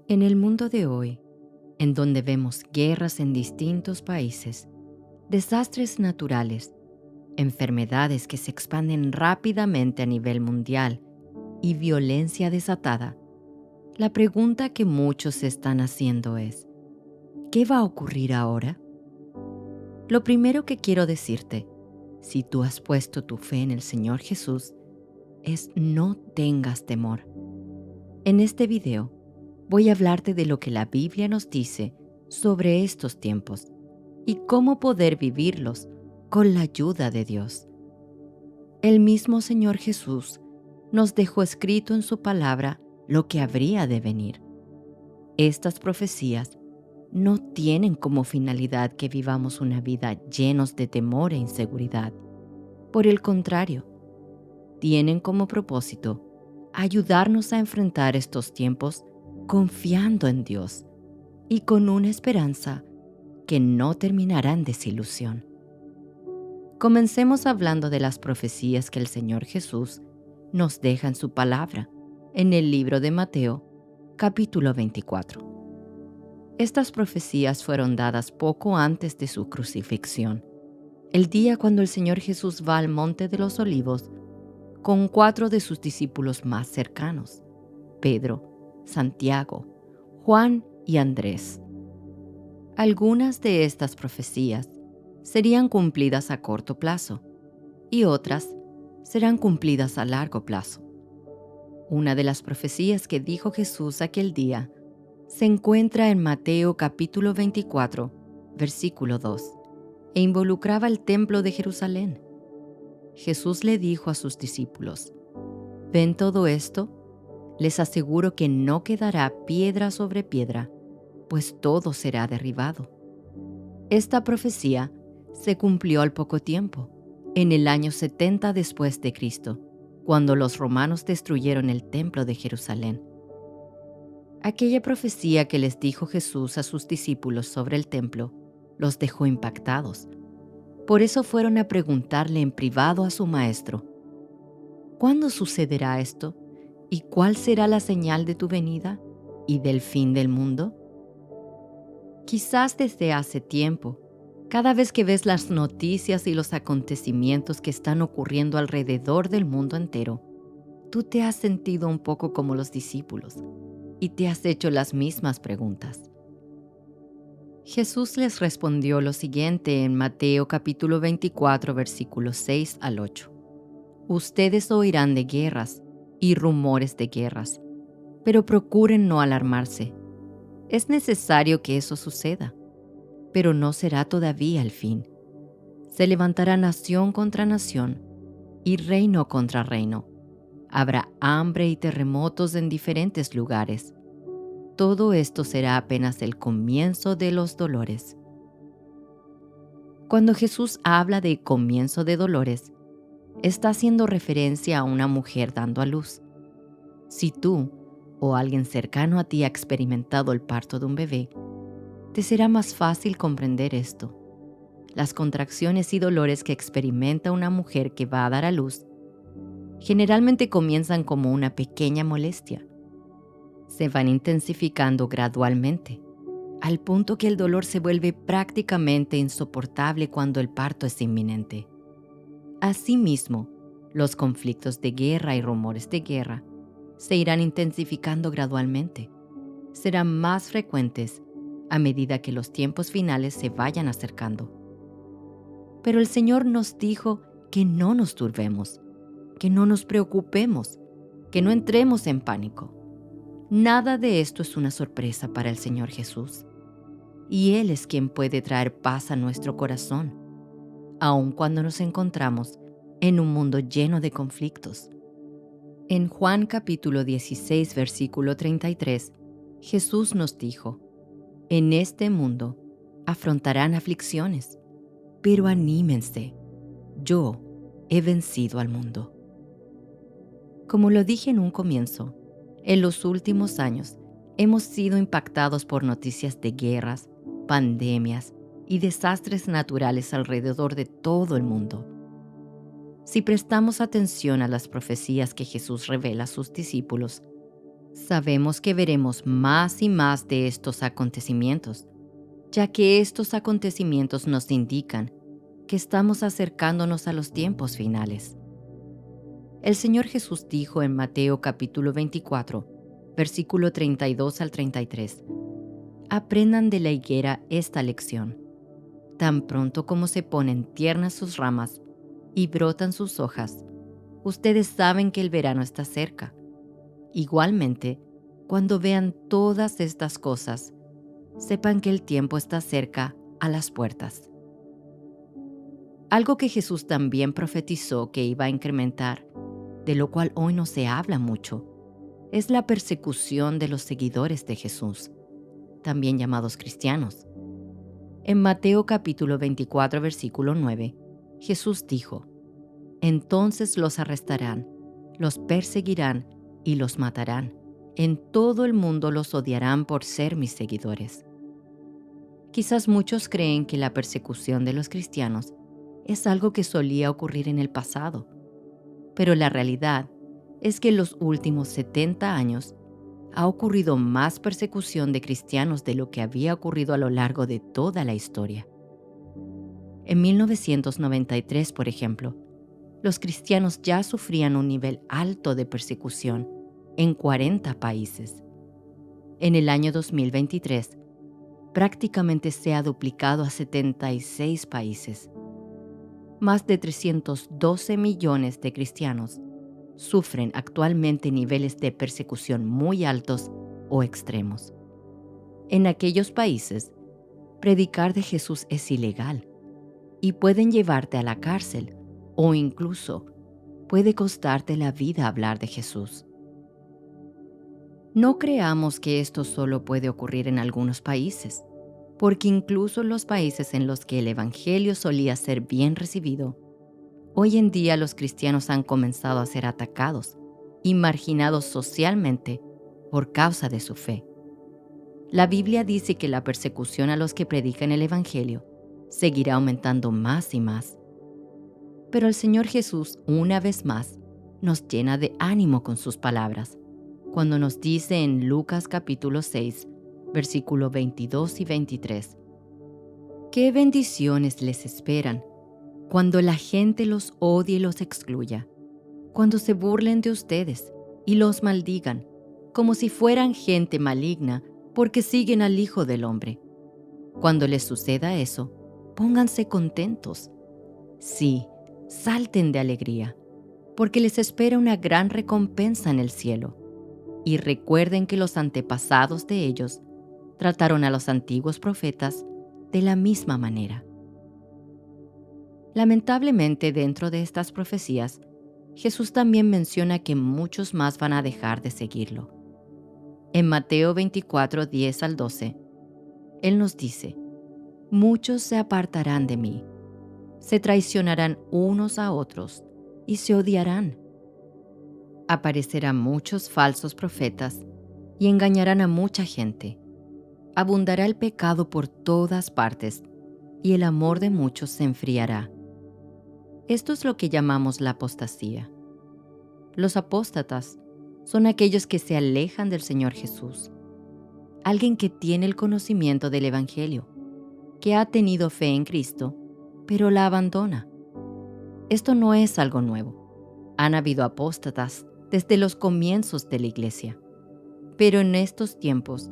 En el mundo de hoy, en donde vemos guerras en distintos países, desastres naturales, enfermedades que se expanden rápidamente a nivel mundial y violencia desatada, la pregunta que muchos se están haciendo es, ¿qué va a ocurrir ahora? Lo primero que quiero decirte, si tú has puesto tu fe en el Señor Jesús, es no tengas temor. En este video voy a hablarte de lo que la Biblia nos dice sobre estos tiempos y cómo poder vivirlos con la ayuda de Dios. El mismo Señor Jesús nos dejó escrito en su palabra lo que habría de venir. Estas profecías no tienen como finalidad que vivamos una vida llenos de temor e inseguridad. Por el contrario, tienen como propósito ayudarnos a enfrentar estos tiempos confiando en Dios y con una esperanza que no terminará en desilusión. Comencemos hablando de las profecías que el Señor Jesús nos deja en su palabra, en el libro de Mateo, capítulo 24. Estas profecías fueron dadas poco antes de su crucifixión, el día cuando el Señor Jesús va al Monte de los Olivos con 4 de sus discípulos más cercanos, Pedro, Santiago, Juan y Andrés. Algunas de estas profecías serían cumplidas a corto plazo y otras serán cumplidas a largo plazo. Una de las profecías que dijo Jesús aquel día se encuentra en Mateo capítulo 24, versículo 2, e involucraba el templo de Jerusalén. Jesús le dijo a sus discípulos, ¿ven todo esto? Les aseguro que no quedará piedra sobre piedra, pues todo será derribado. Esta profecía se cumplió al poco tiempo, en el año 70 después de Cristo, cuando los romanos destruyeron el templo de Jerusalén. Aquella profecía que les dijo Jesús a sus discípulos sobre el templo los dejó impactados. Por eso fueron a preguntarle en privado a su maestro, ¿cuándo sucederá esto? ¿Y cuál será la señal de tu venida y del fin del mundo? Quizás desde hace tiempo, cada vez que ves las noticias y los acontecimientos que están ocurriendo alrededor del mundo entero, tú te has sentido un poco como los discípulos y te has hecho las mismas preguntas. Jesús les respondió lo siguiente en Mateo capítulo 24, versículos 6 al 8. Ustedes oirán de guerras y rumores de guerras, pero procuren no alarmarse. Es necesario que eso suceda, pero no será todavía el fin. Se levantará nación contra nación y reino contra reino. Habrá hambre y terremotos en diferentes lugares. Todo esto será apenas el comienzo de los dolores. Cuando Jesús habla de comienzo de dolores, está haciendo referencia a una mujer dando a luz. Si tú o alguien cercano a ti ha experimentado el parto de un bebé, te será más fácil comprender esto. Las contracciones y dolores que experimenta una mujer que va a dar a luz generalmente comienzan como una pequeña molestia. Se van intensificando gradualmente, al punto que el dolor se vuelve prácticamente insoportable cuando el parto es inminente. Asimismo, los conflictos de guerra y rumores de guerra se irán intensificando gradualmente. Serán más frecuentes a medida que los tiempos finales se vayan acercando. Pero el Señor nos dijo que no nos turbemos, que no nos preocupemos, que no entremos en pánico. Nada de esto es una sorpresa para el Señor Jesús. Y Él es quien puede traer paz a nuestro corazón, aun cuando nos encontramos en un mundo lleno de conflictos. En Juan capítulo 16, versículo 33, Jesús nos dijo, en este mundo afrontarán aflicciones, pero anímense, yo he vencido al mundo. Como lo dije en un comienzo, en los últimos años hemos sido impactados por noticias de guerras, pandemias y desastres naturales alrededor de todo el mundo. Si prestamos atención a las profecías que Jesús revela a sus discípulos, Sabemos que veremos más y más de estos acontecimientos, ya que estos acontecimientos nos indican que estamos acercándonos a los tiempos finales. El Señor Jesús dijo en Mateo capítulo 24, versículo 32 al 33, aprendan de la higuera esta lección. Tan pronto como se ponen tiernas sus ramas y brotan sus hojas, ustedes saben que el verano está cerca. Igualmente, cuando vean todas estas cosas, sepan que el tiempo está cerca a las puertas. Algo que Jesús también profetizó que iba a incrementar, de lo cual hoy no se habla mucho, es la persecución de los seguidores de Jesús, también llamados cristianos. En Mateo capítulo 24, versículo 9, Jesús dijo, entonces los arrestarán, los perseguirán y los matarán. En todo el mundo los odiarán por ser mis seguidores. Quizás muchos creen que la persecución de los cristianos es algo que solía ocurrir en el pasado, pero la realidad es que en los últimos 70 años ha ocurrido más persecución de cristianos de lo que había ocurrido a lo largo de toda la historia. En 1993, por ejemplo, los cristianos ya sufrían un nivel alto de persecución en 40 países. En el año 2023, prácticamente se ha duplicado a 76 países. Más de 312 millones de cristianos sufren actualmente niveles de persecución muy altos o extremos. En aquellos países, predicar de Jesús es ilegal y pueden llevarte a la cárcel o incluso puede costarte la vida hablar de Jesús. No creamos que esto solo puede ocurrir en algunos países, porque incluso en los países en los que el Evangelio solía ser bien recibido, hoy en día los cristianos han comenzado a ser atacados y marginados socialmente por causa de su fe. La Biblia dice que la persecución a los que predican el Evangelio seguirá aumentando más y más. Pero el Señor Jesús, una vez más, nos llena de ánimo con sus palabras, cuando nos dice en Lucas capítulo 6, versículo 22 y 23, ¿qué bendiciones les esperan cuando la gente los odie y los excluya, cuando se burlen de ustedes y los maldigan, como si fueran gente maligna porque siguen al Hijo del Hombre? Cuando les suceda eso, pónganse contentos. Sí, salten de alegría, porque les espera una gran recompensa en el cielo. Y recuerden que los antepasados de ellos trataron a los antiguos profetas de la misma manera. Lamentablemente, dentro de estas profecías, Jesús también menciona que muchos más van a dejar de seguirlo. En Mateo 24, 10 al 12, Él nos dice, muchos se apartarán de mí, se traicionarán unos a otros y se odiarán. Aparecerán muchos falsos profetas y engañarán a mucha gente. Abundará el pecado por todas partes y el amor de muchos se enfriará. Esto es lo que llamamos la apostasía. Los apóstatas son aquellos que se alejan del Señor Jesús. Alguien que tiene el conocimiento del Evangelio, que ha tenido fe en Cristo, pero la abandona. Esto no es algo nuevo. Han habido apóstatas desde los comienzos de la Iglesia. Pero en estos tiempos,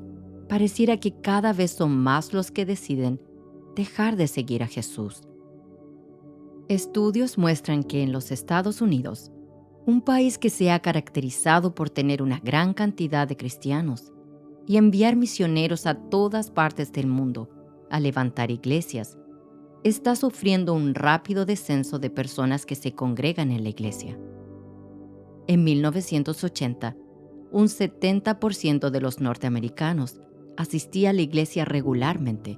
pareciera que cada vez son más los que deciden dejar de seguir a Jesús. Estudios muestran que en los Estados Unidos, un país que se ha caracterizado por tener una gran cantidad de cristianos y enviar misioneros a todas partes del mundo a levantar iglesias, está sufriendo un rápido descenso de personas que se congregan en la iglesia. En 1980, un 70% de los norteamericanos asistía a la iglesia regularmente.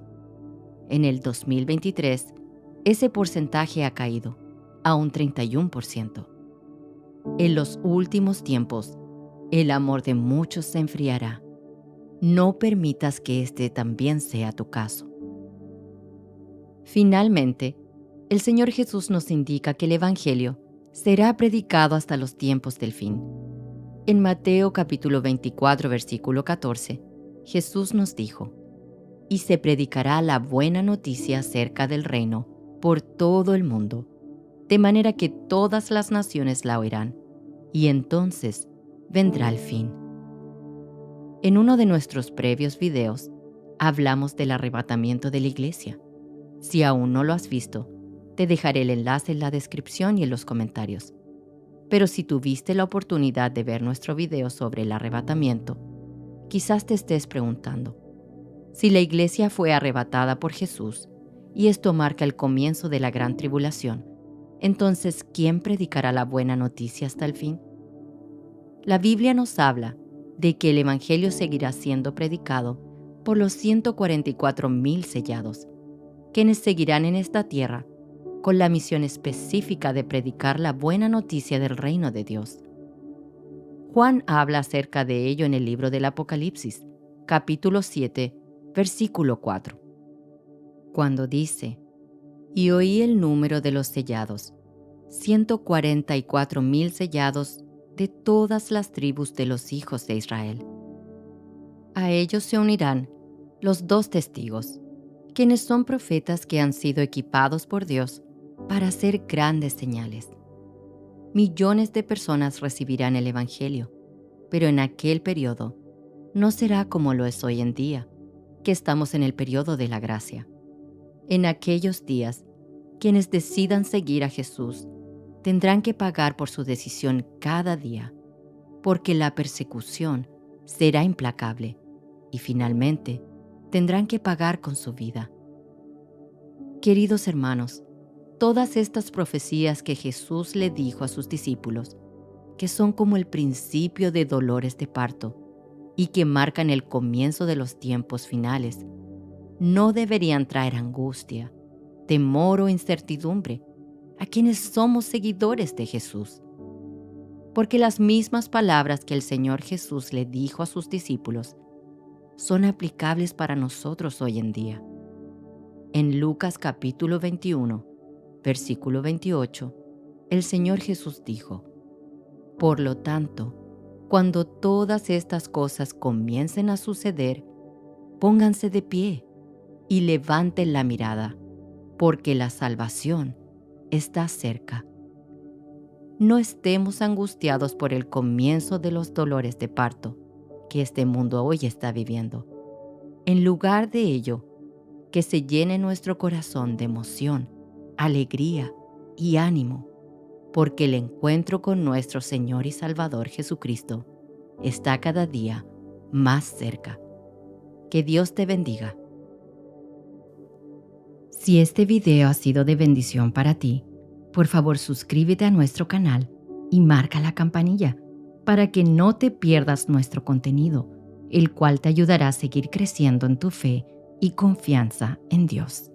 En el 2023, ese porcentaje ha caído a un 31%. En los últimos tiempos, el amor de muchos se enfriará. No permitas que este también sea tu caso. Finalmente, el Señor Jesús nos indica que el Evangelio será predicado hasta los tiempos del fin. En Mateo capítulo 24, versículo 14, Jesús nos dijo: "Y se predicará la buena noticia acerca del reino por todo el mundo, de manera que todas las naciones la oirán, y entonces vendrá el fin". En uno de nuestros previos videos, hablamos del arrebatamiento de la iglesia. Si aún no lo has visto, te dejaré el enlace en la descripción y en los comentarios. Pero si tuviste la oportunidad de ver nuestro video sobre el arrebatamiento, quizás te estés preguntando: si la iglesia fue arrebatada por Jesús y esto marca el comienzo de la gran tribulación, entonces, ¿quién predicará la buena noticia hasta el fin? La Biblia nos habla de que el Evangelio seguirá siendo predicado por los 144,000 sellados, quienes seguirán en esta tierra con la misión específica de predicar la buena noticia del reino de Dios. Juan habla acerca de ello en el libro del Apocalipsis, capítulo 7, versículo 4, cuando dice: "Y oí el número de los sellados, 144,000 sellados de todas las tribus de los hijos de Israel. A ellos se unirán los 2 testigos, quienes son profetas que han sido equipados por Dios para hacer grandes señales. Millones de personas recibirán el Evangelio, pero en aquel periodo no será como lo es hoy en día, que estamos en el periodo de la gracia. En aquellos días, quienes decidan seguir a Jesús tendrán que pagar por su decisión cada día, porque la persecución será implacable y finalmente tendrán que pagar con su vida". Queridos hermanos, todas estas profecías que Jesús le dijo a sus discípulos, que son como el principio de dolores de parto y que marcan el comienzo de los tiempos finales, no deberían traer angustia, temor o incertidumbre a quienes somos seguidores de Jesús. Porque las mismas palabras que el Señor Jesús le dijo a sus discípulos son aplicables para nosotros hoy en día. En Lucas capítulo 21, versículo 28, el Señor Jesús dijo: "Por lo tanto, cuando todas estas cosas comiencen a suceder, pónganse de pie y levanten la mirada, porque la salvación está cerca". No estemos angustiados por el comienzo de los dolores de parto que este mundo hoy está viviendo. En lugar de ello, que se llene nuestro corazón de emoción, alegría y ánimo, porque el encuentro con nuestro Señor y Salvador Jesucristo está cada día más cerca. Que Dios te bendiga. Si este video ha sido de bendición para ti, por favor suscríbete a nuestro canal y marca la campanilla para que no te pierdas nuestro contenido, el cual te ayudará a seguir creciendo en tu fe y confianza en Dios.